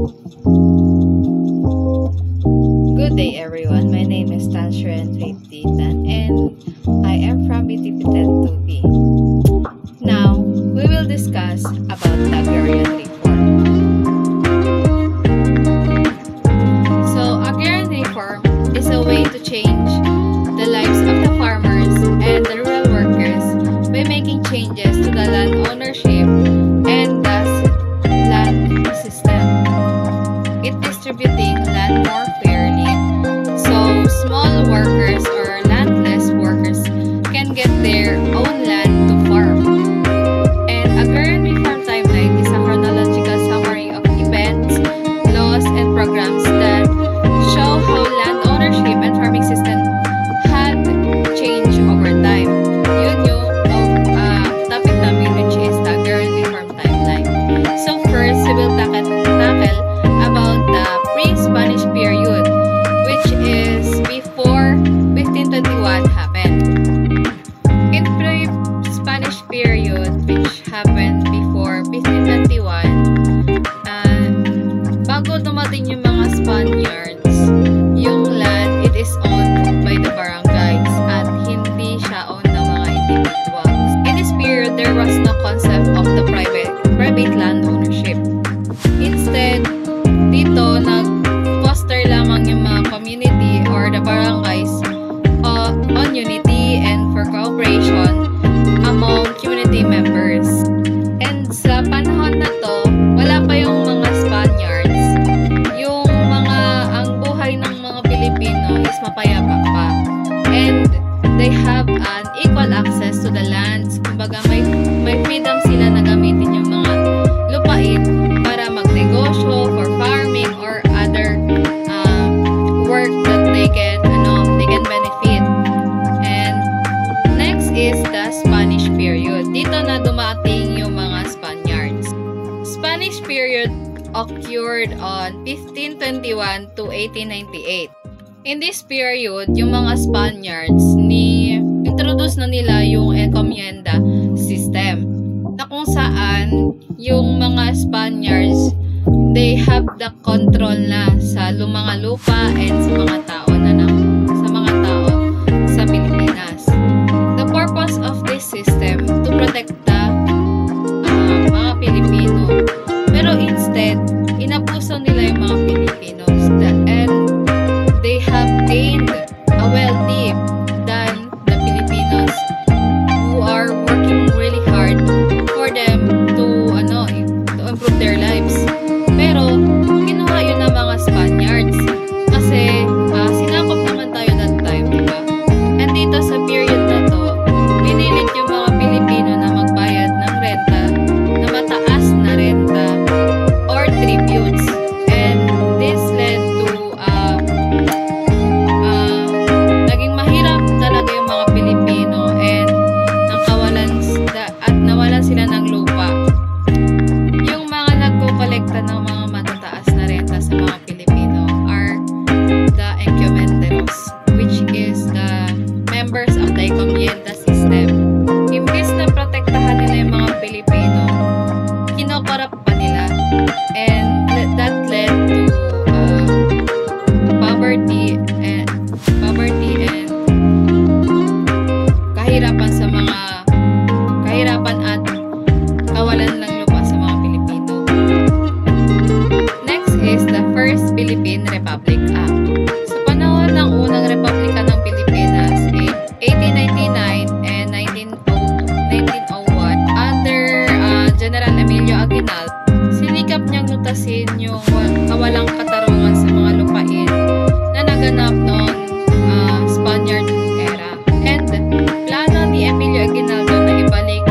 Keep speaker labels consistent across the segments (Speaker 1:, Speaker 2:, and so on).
Speaker 1: Good day everyone, my name is Tanshren Titan and I am from BTP10 2B. Now, we will discuss about the agrarian reform. So, agrarian reform is a way to change the lives of the farmers and the rural workers by making changes to the land ownership and thus land system. It distributing land more fairly, so small workers or landless workers can get their own land to farm. And agrarian reform timeline is a chronological summary of events, laws, and programs that show how land ownership and farming system had changed over time. Yun yung topic namin, which is the agrarian reform timeline. So first, we will tackle about the pre-Spanish period, which is before 1521 happened. In pre-Spanish period, which happened before 1521, bago dumating yung mga Spaniards, yung land, it is owned by the barangays at hindi siya owned ng mga individuals. In this period, there was no concept of the private land ownership. Instead, dito nag-foster lamang yung mga community or the barangays on unity and for cooperation among community members. And sa panahon na to, wala pa yung mga Spaniards. Ang buhay ng mga Pilipino is mapayapa pa. And they have an equal access to the lands. Kumbaga may freedom sila na gamitin yung mga lupain para magnegosyo for farming or other work that they can benefit. And next is the Spanish period. Dito na dumating yung mga Spaniards. Spanish period occurred on 1521 to 1898. In this period, yung mga Spaniards introduce na nila yung encomienda system, na kung saan yung mga Spaniards, they have the control na sa mga lupa and sa mga tao sa Pilipinas. The purpose of this system to protect the mga Pilipino. Pero instead, inabuso nila yung mga Filipinos and they have gained a wealthy than the Filipinos who are working really hard for them to improve their lives. Pero kinuha yun ng mga Spaniards kasi sinakop naman tayo that time, diba? And dito sa period na to, pinilit yung mga Pilipino na magbayad ng renta, na mataas na renta or tributes. And this led to naging mahirap talaga yung mga Pilipino and nawalan sila ng lupa. Yung mga nagko-kolekta ng mga matataas na renta sa mga Pilipino are the encomenderos, which is the members of the encomienda system. Imbis na protektahan nila yung mga Pilipino, kinokorrupt pa nila, and that led to poverty and kahirapan at kawalan ng lupa sa mga Pilipino. Next is the First Philippine Republic Act. Sa panahon ng unang Republika ng Pilipinas, 1899 and 1901, under General Emilio Aguinaldo, sinikap niyang lutasin yung kawalang katarungan sa mga lupain na naganap noong Spaniard era. And plano ni Emilio Aguinaldo na ibalik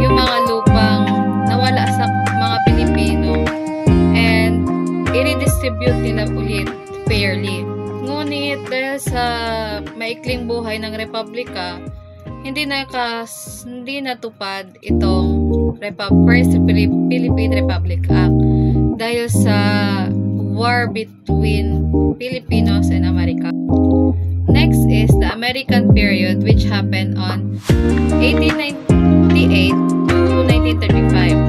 Speaker 1: yung mga lupang nawala sa mga Pilipino and i-redistribute nila ulit fairly. Ngunit dahil sa maikling buhay ng Republika, hindi natupad itong First Philippine Republic Act dahil sa war between Filipinos and America. Next is the American period, which happened on 1898 to 1935.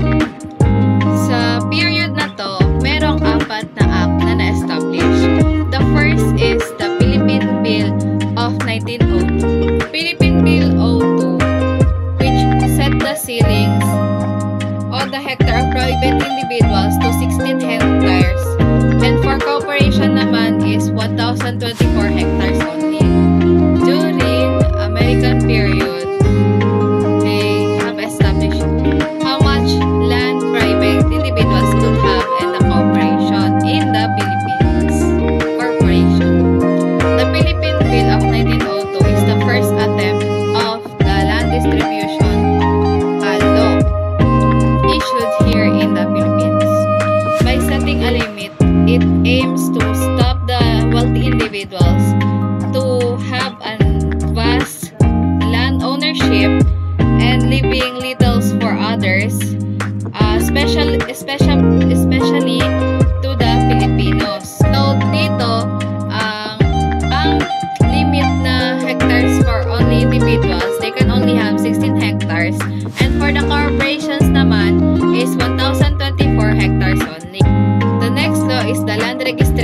Speaker 1: Sa period na to, merong 4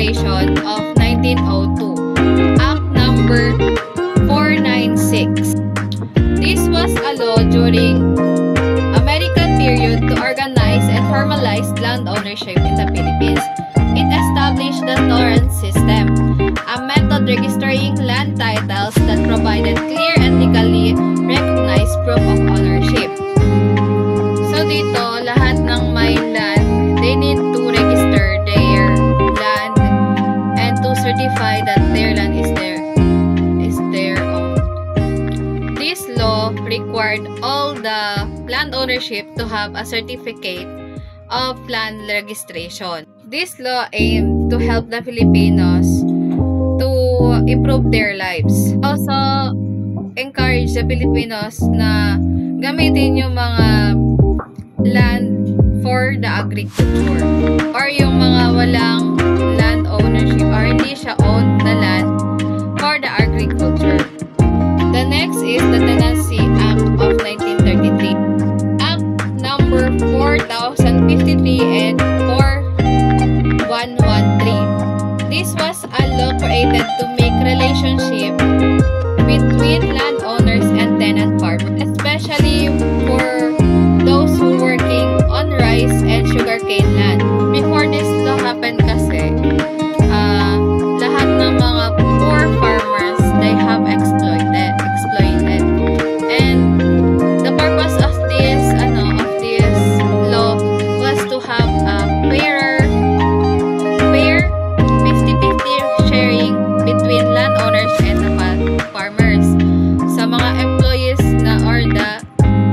Speaker 1: Registration of 1902, Act number 496. This was a law during American period to organize and formalize land ownership in the Philippines. It established the torrent system, a method registering land titles that provided clear and legally recognized proof of ownership. So dito, lahat ng may land, they need to register their land and to certify that their land is their own. This law required all the land ownership to have a certificate of land registration. This law aimed to help the Filipinos to improve their lives. Also, encourage the Filipinos na gamitin yung mga land for the agriculture or yung mga walang land ownership or hindi siya owned na land for the agriculture. The next is the Tenancy Act of 1933. Act number 4053 and 4113. This was a law created to make relationship between landowners and tenant farmers, especially for those who working on rice and sugarcane land. Before this law happened kasi, lahat ng mga poor farmers, they have exploited. And the purpose of this law was to have a fair 50-50 sharing between landowners and the farmers. Sa mga employees na or the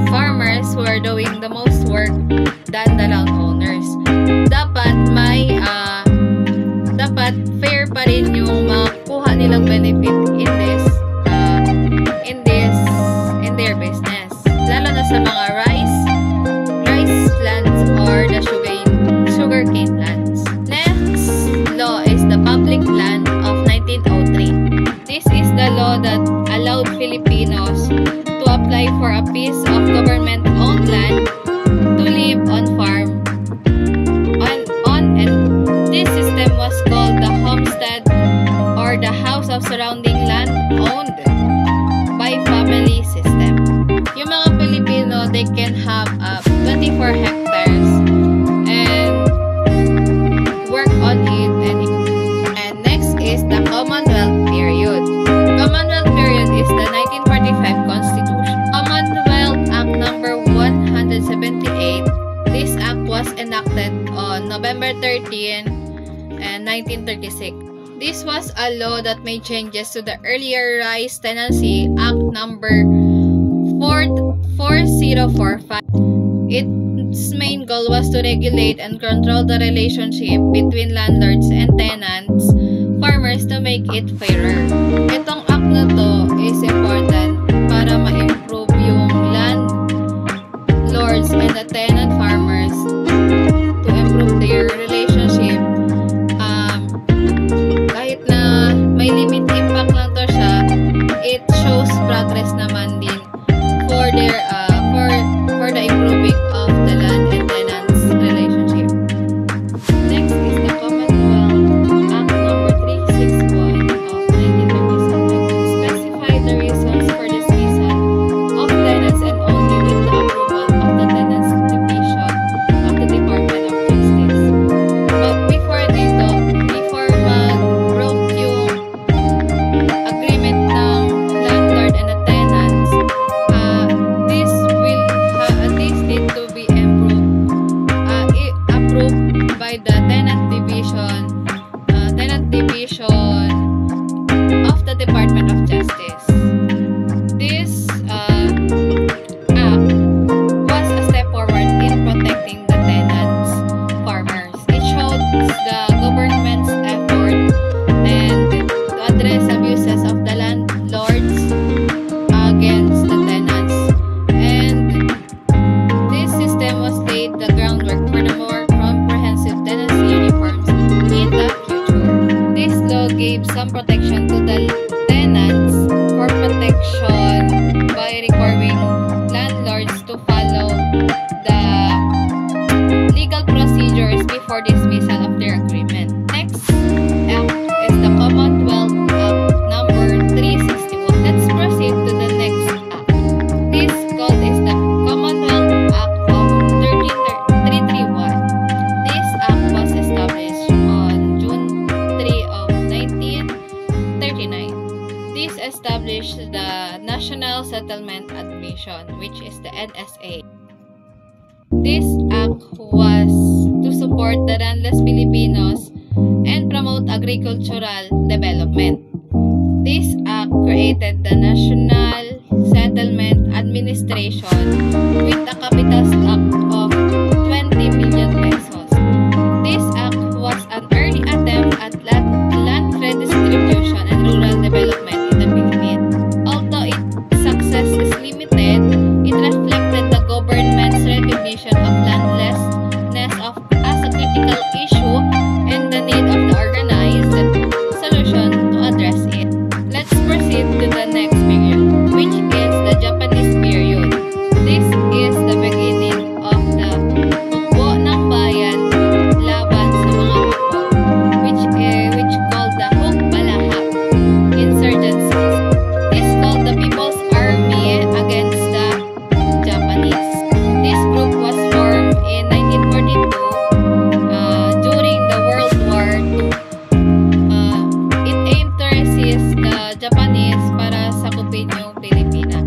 Speaker 1: farmers who are doing the most work than the landowners. Dapat fair pa rin yung makuha nilang benefit in their business. Lalo na sa mga rice lands or the sugarcane lands. Next law is the Public Land of 1903. This is the law that allowed Filipinos to apply for a piece of government-owned land to live on farm. And this system was called the homestead or the house of surrounding land owned by family system. Yung mga Pilipino, they can have 24 hectares and work on it. And next is the Commonwealth period. Commonwealth period is the 1945 Constitution. Commonwealth Act number 178. This act was enacted on November 13, 1936. This was a law that made changes to the earlier Rice Tenancy Act number 4045. Its main goal was to regulate and control the relationship between landlords and tenants, farmers, to make it fairer. Itong act na to is important para ma-improve yung landlords and the tenant farmers to improve their relationship. Kahit na may limit impact lang to siya, it shows progress naman din for their for the improving of the land and tenants relationship. Next is the Commonwealth Act number 361 of 1937. Specify the reasons for dismissal of tenants and only with the approval of the Tenants Division of the Department of Justice. But before mag-broke yung agreement ng landlord and the tenants, this need to be approved by the Tenant Division of the Department of Justice. This act was a step forward in protecting the tenants farmers. It showed the government's effort and to address abuses of the landlords against the tenants. And this system was laid the groundwork for the more comprehensive tenancy reforms in the future. This law gave some protection to the tenants for protection by requiring landlords to follow the legal procedures before dismissal of their agreement. Next National Settlement Administration, which is the NSA. This act was to support the landless Filipinos and promote agricultural development. This act created the National Settlement Administration with a capital stock of 20 million pesos. This act was an early attempt at land redistribution and rural development in the Philippines. Although its success is limited, it reflected the government's recognition of landlessness as a critical issue and the need of the organized solution to address it. Let's proceed to the next period, which is the Japanese period. This is the beginning of the hukbo ng bayan laban sa mga hukbo, which called the Hukbalahap insurgencies. This called the People's Army against the Japanese. This group was formed in 1942 during the World War II. It aimed to resist the Japanese para sakupin yung Pilipinas.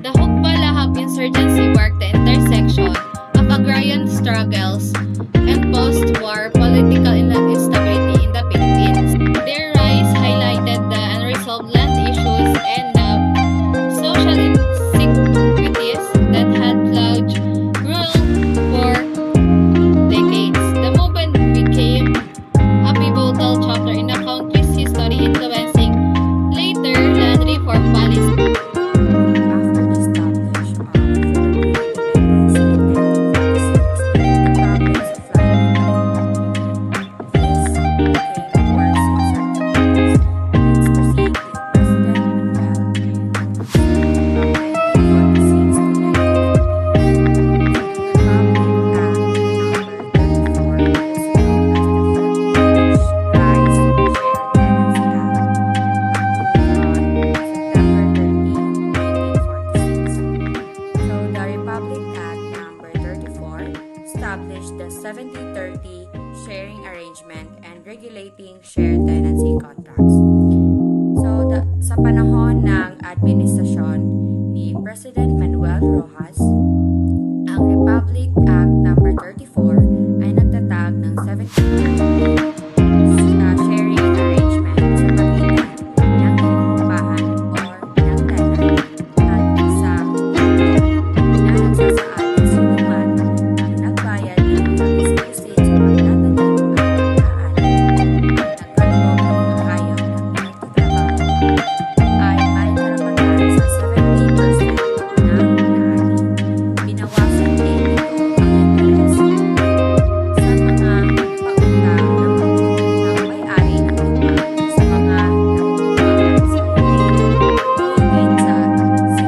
Speaker 1: The Hukbalahap insurgency marked the intersection of agrarian struggles and post-war political instability in the Philippines. Their rise highlighted the unresolved land issues and the social inequities that had plagued rural for decades. The movement became a pivotal chapter in the country's history, influencing later land reform policies.
Speaker 2: Established the 70-30 sharing arrangement and regulating shared tenancy contracts. So, sa panahon ng administrasyon ni President Manuel Rojas, ang Republic Act No. 34 ay nagtatag ng 70-30 sharing arrangement sa pagitan ng inuupahan or ng tenant at isang na nagsasaad ng sinuman ang nagbayad ng mga exclusive sa pagtatanim at pagkaan, nagkaloob ng mga hayop na pinagtatrabaho ay may karapatan sa 70% ng inaani. Binawasan din ito ang interes sa mga pautang na ng may-ari ng lupa sa mga nakukuha sa higit sa 6%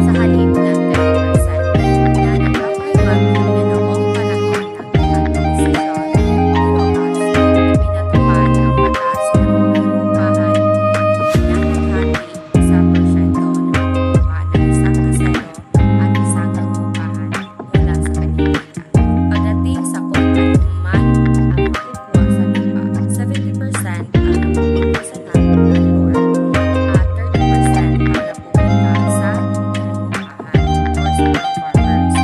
Speaker 2: sa halip ng 10% na nagpapahiwatig na noong panahon ng administrasyon ni Rojas, ipinatupad ang batas ng inuupahan na naghati sa porsyento ng pagkuha ng isang kasero at isang nangungupahan mula sa kanila. Pagdating sa kung ano man ang makukuha sa lupa, 70% ang napupunta sa landlord at 30% ang napupunta sa nangungupahan or sa mga farmers.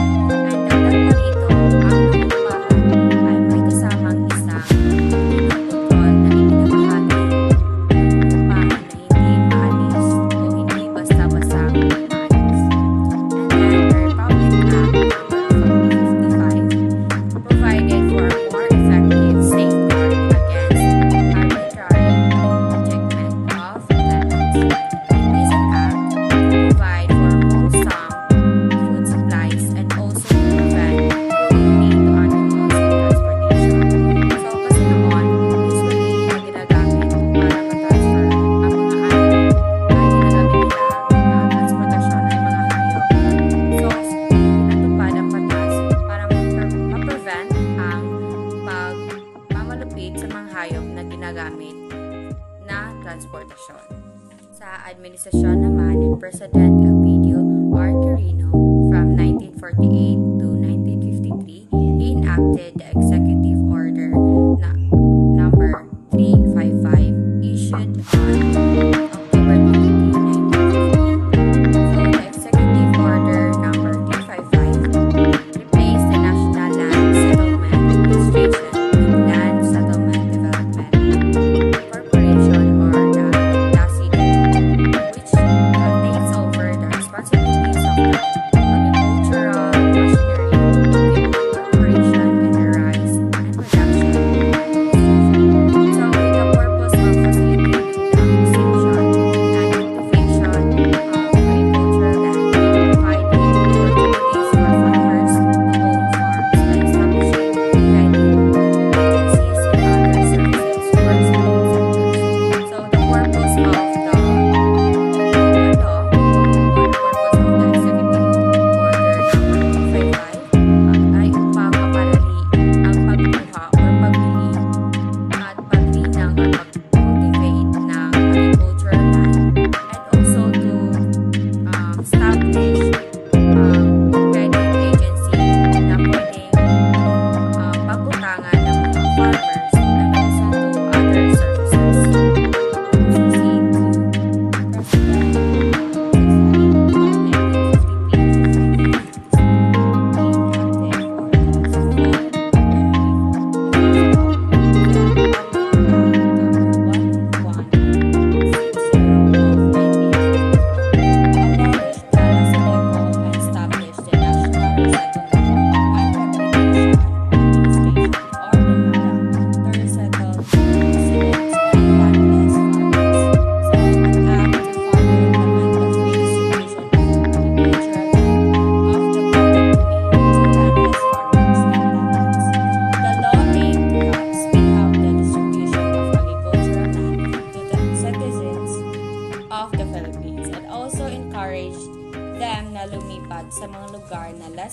Speaker 2: At dagdag pa rito, ang nangungupahan ay may kasamang isang pinokontrol na ibinabahagi ng nangungupahan na hindi maalis o hindi basta-bastang maalis. And then the Republic Act No. 55 provided for a more effective safeguard against arbitrary ejectment of tenants. It is an act to provide for wholesome food supplies and also to prevent cruelty to animals in transportation. So, kasi noon, usually na ginagamit para ma-transfer ang mga hayop ay ginagamit nila na transportasyon ay mga hayop. So, pinatupad ang batas para ma-prevent ang pagmamalupit sa mga hayop na ginagamit na transportasyon. Sa administrasyon naman ni President Elpidio R. Quirino from 1948 to 1953, he enacted the Executive Order na number 355 issued on October 22,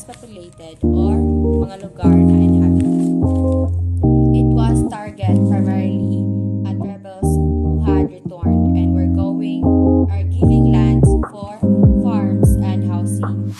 Speaker 2: populated or mga lugar na inhabited. It was target primarily at rebels who had returned and were giving lands for farms and housing.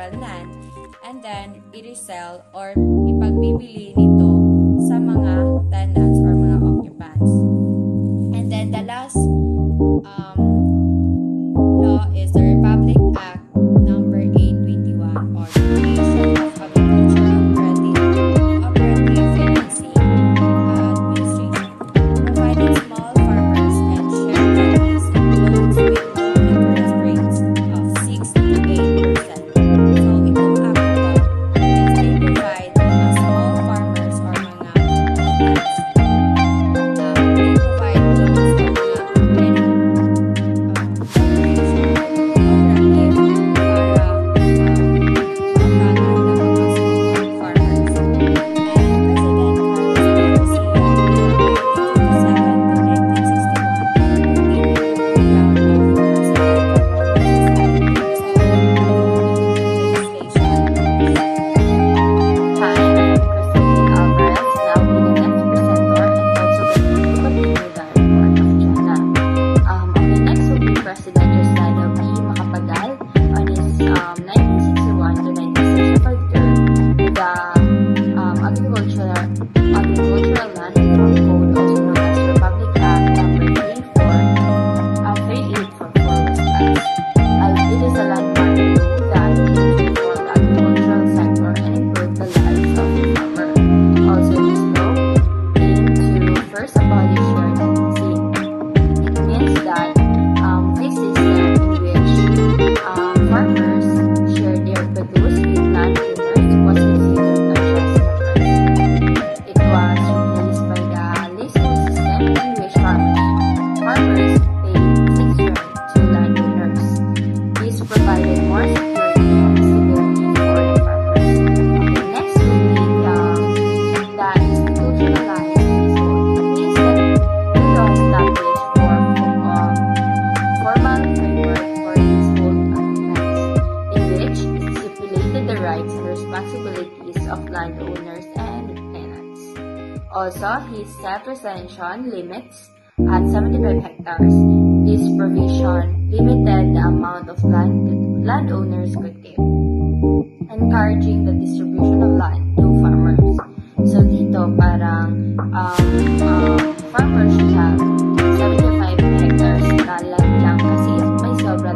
Speaker 2: Land and then i-resell or ipagbibili nito sa mga tenants or mga occupants. And then the last law is the Republic Act number 821 or the Creation of Agricultural Cooperative Financing Administration, providing small farmers and shareholders loans with low interest rates of 6 to 8%. Also, his self-retention limits at 75 hectares. This provision limited the amount of land that landowners could give, encouraging the distribution of land to farmers. So dito parang farmers should have 75 hectares na land lang kasi may sobra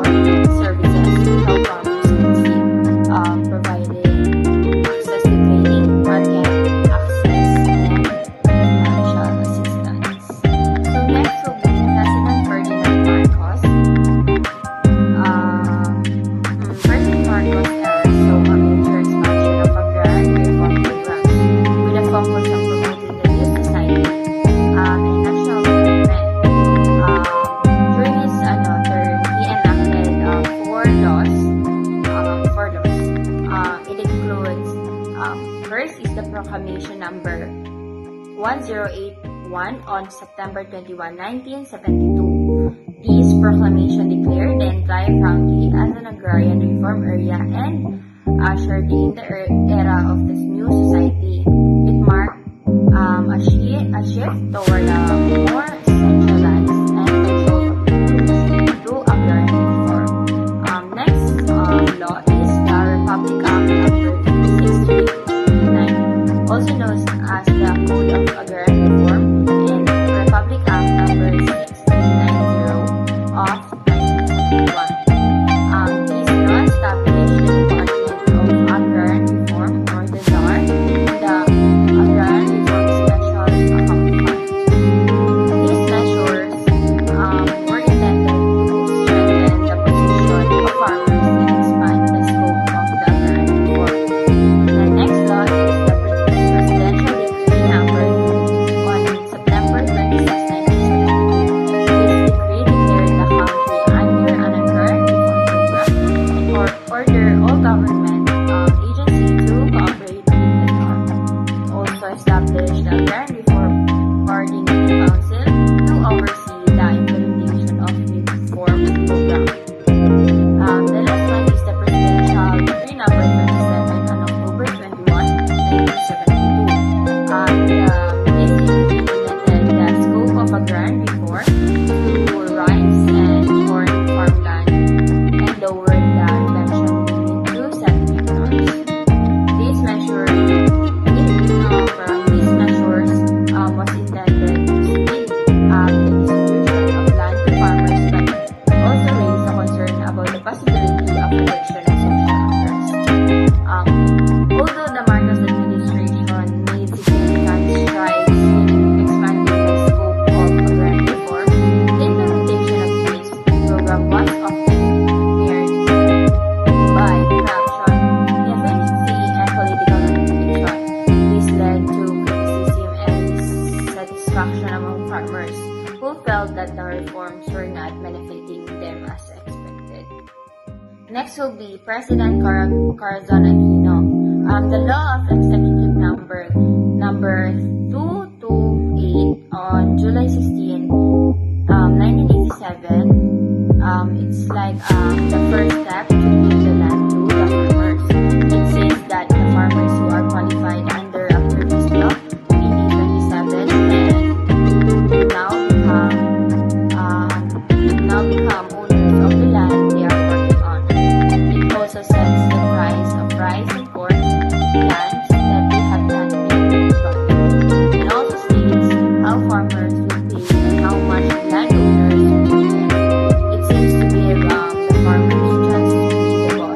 Speaker 2: services to help farmers succeed, providing access to training, market access, and financial assistance. So next will be President Ferdinand Marcos. President Marcos era saw a major expansion of agrarian reform programs with a focus on promoting the new society and national development. During his term, he enacted four laws. It includes first is the Proclamation Number 1081 on September 21, 1972. This proclamation declared the entire county as an agrarian reform area and ushered in the era of this new society. It marked a shift toward a more centralized and controlled approach to agrarian reform. Next law is the Republic Act Number 6389, also known as the Code of Agrarian Reform, and Republic Act Number 6390 of 1971. These laws established the Department of Agrarian Reform, or the DAR, and the Agrarian Reform Special Account Fund. These measures were intended to strengthen the position of farmers and expand the scope of the agrarian reform. The next law is the Presidential Decree Number 2 on September 26, 1972. This decree declared the country under an agrarian reform program and ordered all government agencies to cooperate with the DAR. It also established the Agrarian Reform Coordinating Council to oversee the implementation of reform program. The last one is the Presidential Decree Number 27 on October 21, 1972. This decree limited the scope of agrarian reform to rice and corn farmland and lowered the retention limit to 7 hectares. These measures was intended to speed up the distribution of land to farmers, but also raised a concern about the possibility of eviction of social unrest. Although the Marcos administration made significant strides in expanding the scope of agrarian reform, the implementation of this program was often marred by corruption, inefficiency, and political manipulation. This led to criticism and dissatisfaction among farmers who felt that the reforms were not benefiting them as expected. Next will be President Corazon Aquino. The law of Executive Number 228 on July 16, 1987. It's like the first step to give the land to the farmers. It says that the farmers who are qualified under a previous law, PB 27, can now become owners of the land they are working on. It also sets the price of rice and corn lands that they have not been planted. It also states how farmers will pay and how much landowners will pay. It seems to give the farmers a chance to be the boss.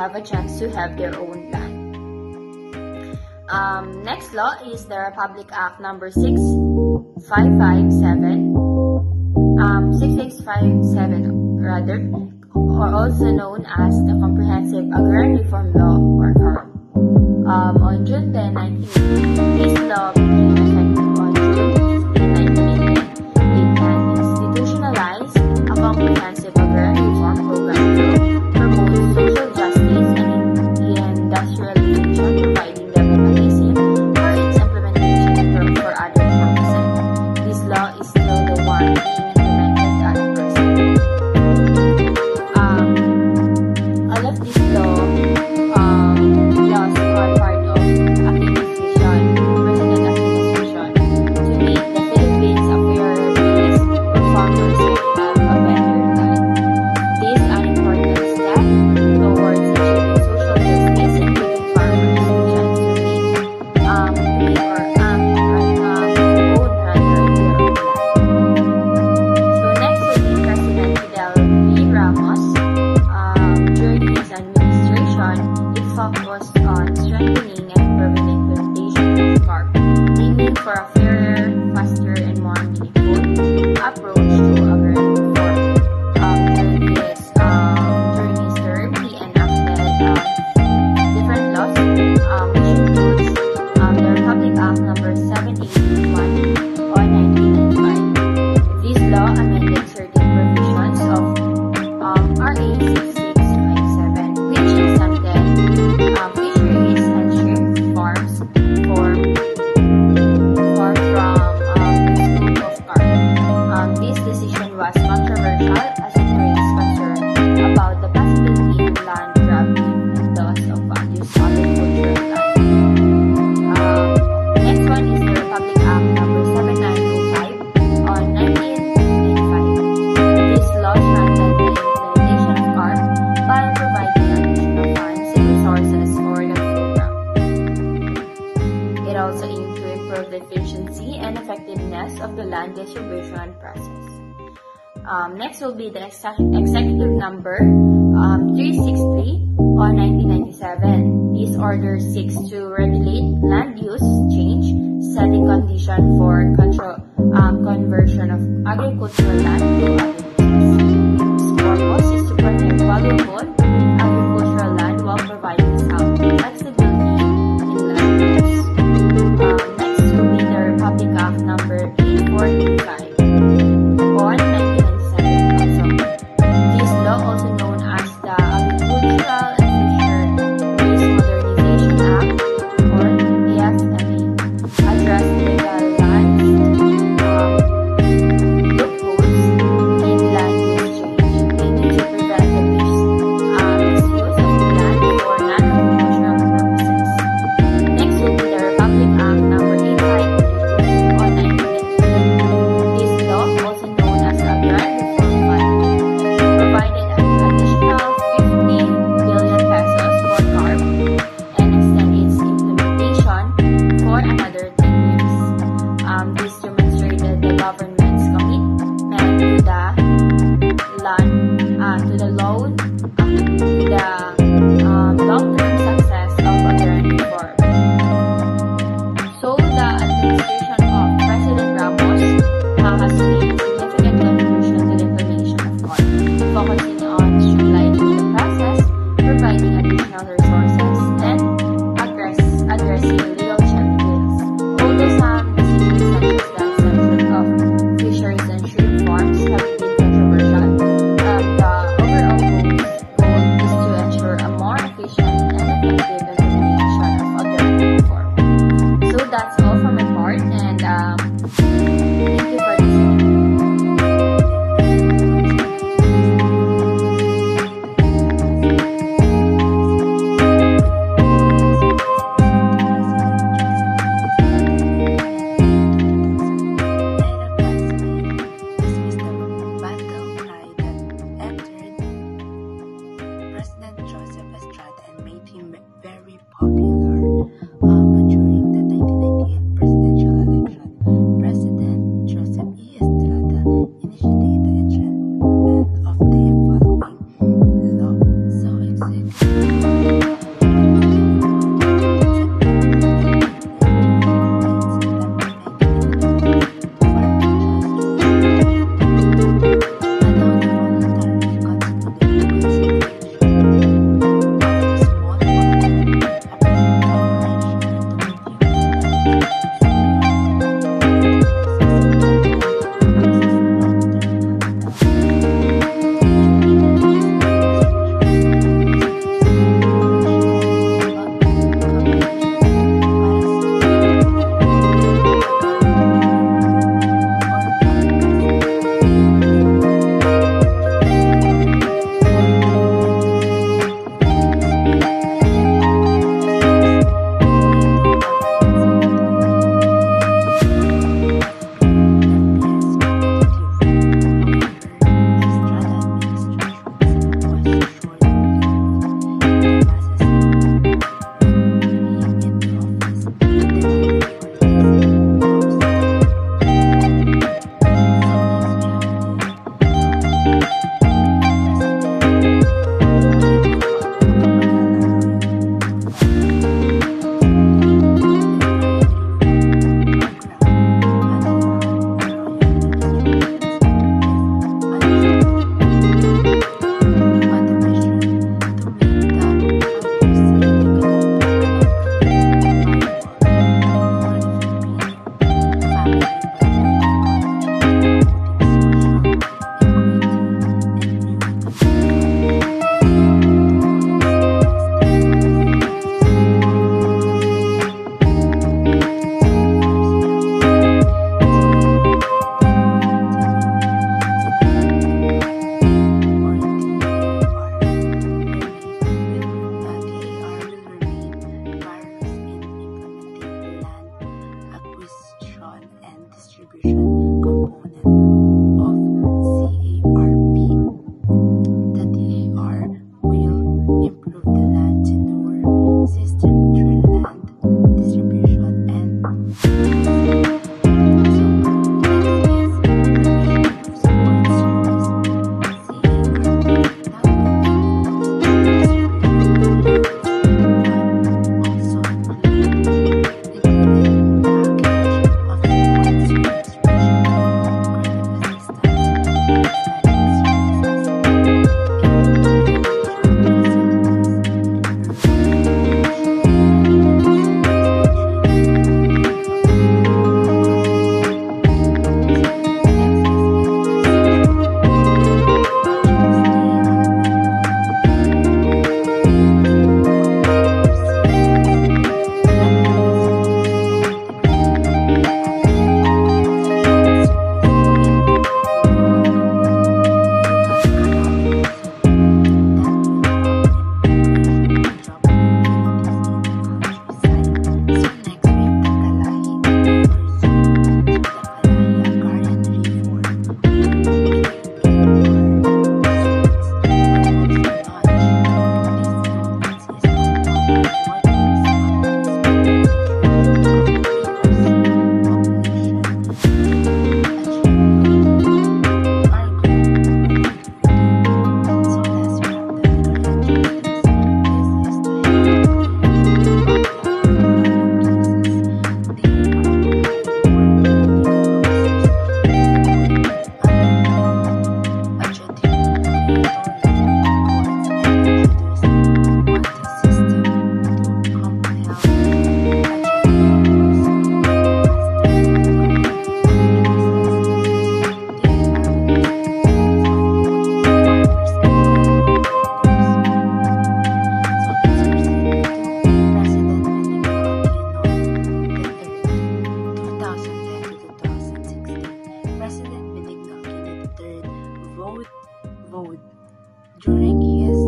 Speaker 3: have a chance to have their own land. Next law is the Republic Act number 6557, 6657 rather, or also known as the Comprehensive Agrarian Reform Law, or CARL. On June 10, 1980, this law became effective on June 15, 1988. It can institutionalize a comprehensive agrarian reform program to promote social justice and industrialization, providing the mechanism for its implementation for other purposes. This law is still the one being implemented at present. All of this laws are part of Aquino's vision, President Aquino's vision, to make the Philippines a fairer place for farmers to have a better life. This is an important step towards achieving social justice and giving farmers a chance to make or own rather their own land. So next will be President Fidel V. Ramos. During his administration, it focused on strengthening and improving implementation of CARP, aiming for a fairer, faster, and more meaningful approach to agrarian reform. During his term, he enacted different laws, which includes the Republic Act number 781 on 1995. This law amended certain provisions of RA 6627, which exempted fisheries and shrimp farms from the scope of CARP. This decision was controversial as it raised concern about the possibility of land grabbing and loss of values agricultural land. Next one is the Republic Act number 7905 on 1995. This law strengthened the implementation of CARP by providing additional funds and resources for the program. It also aimed to improve the efficiency and effectiveness of the land distribution process. Next will be the Executive Number 363 on 1997. This order seeks to regulate land use change, setting condition for conversion of agricultural land to other uses. Its purpose is to protect valuable agricultural land while providing sound flexibility in land use. Next will be the Republic Act number 8435 on 1997 also. This law, also known as the Agricultural and Fisheries Modernization Act, or AFMA, addressed legalized loopholes in land use change, aiming to prevent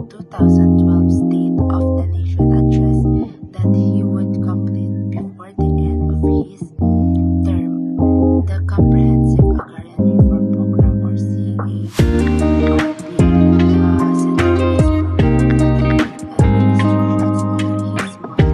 Speaker 4: 2012 State of the Nation address that he would complete before the end of his term the Comprehensive Agrarian Reform Program or CARP, the centerpiece program administrations of his mother,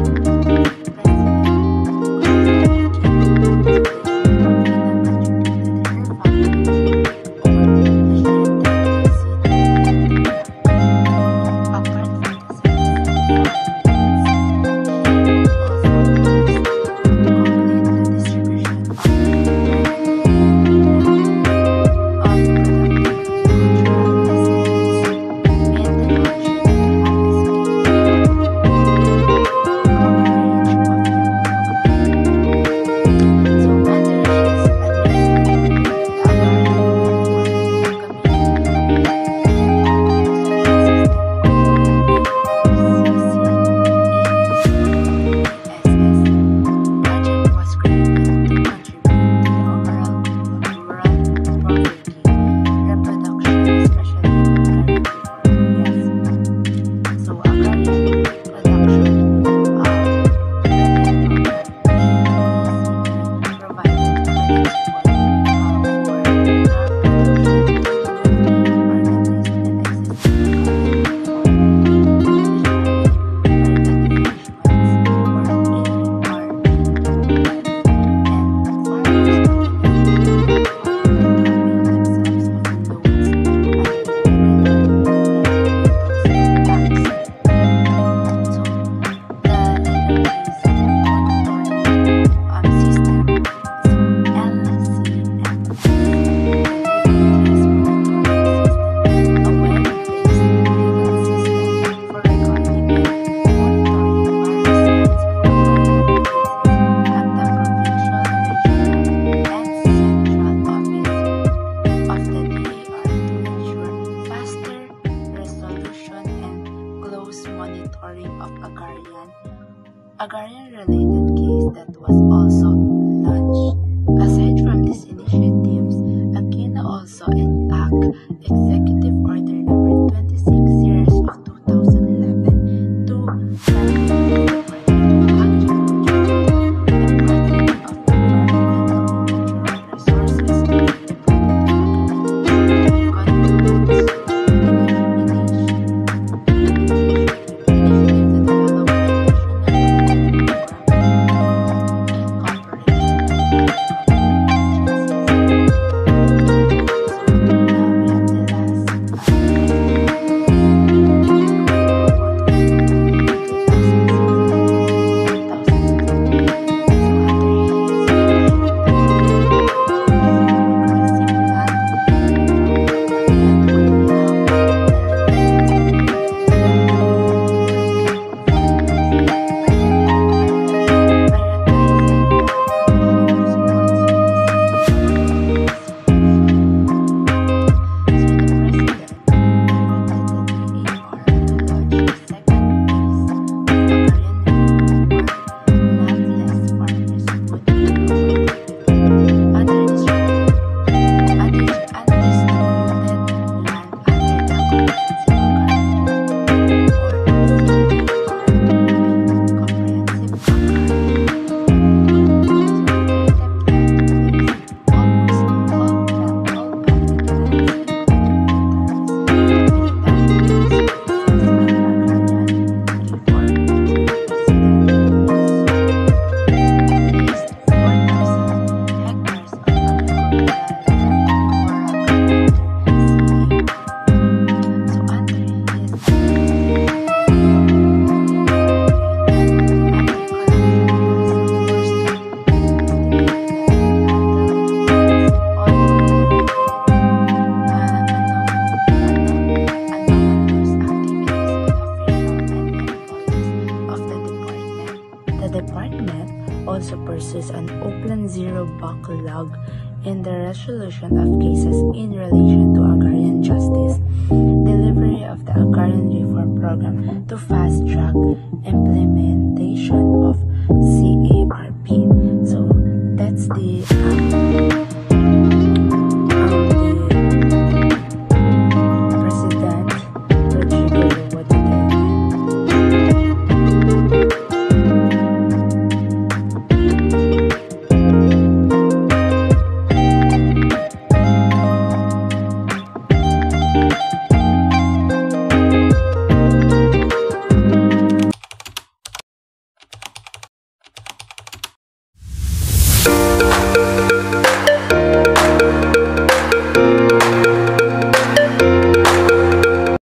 Speaker 4: agrarian-related case that was also launched. Aside from these initiatives, Aquino also enacted Executive Order Number 26 Series of 2011 to also pursues an open zero backlog in the resolution of cases in relation to agrarian justice, delivery of the Agrarian Reform Program to fast-track implementation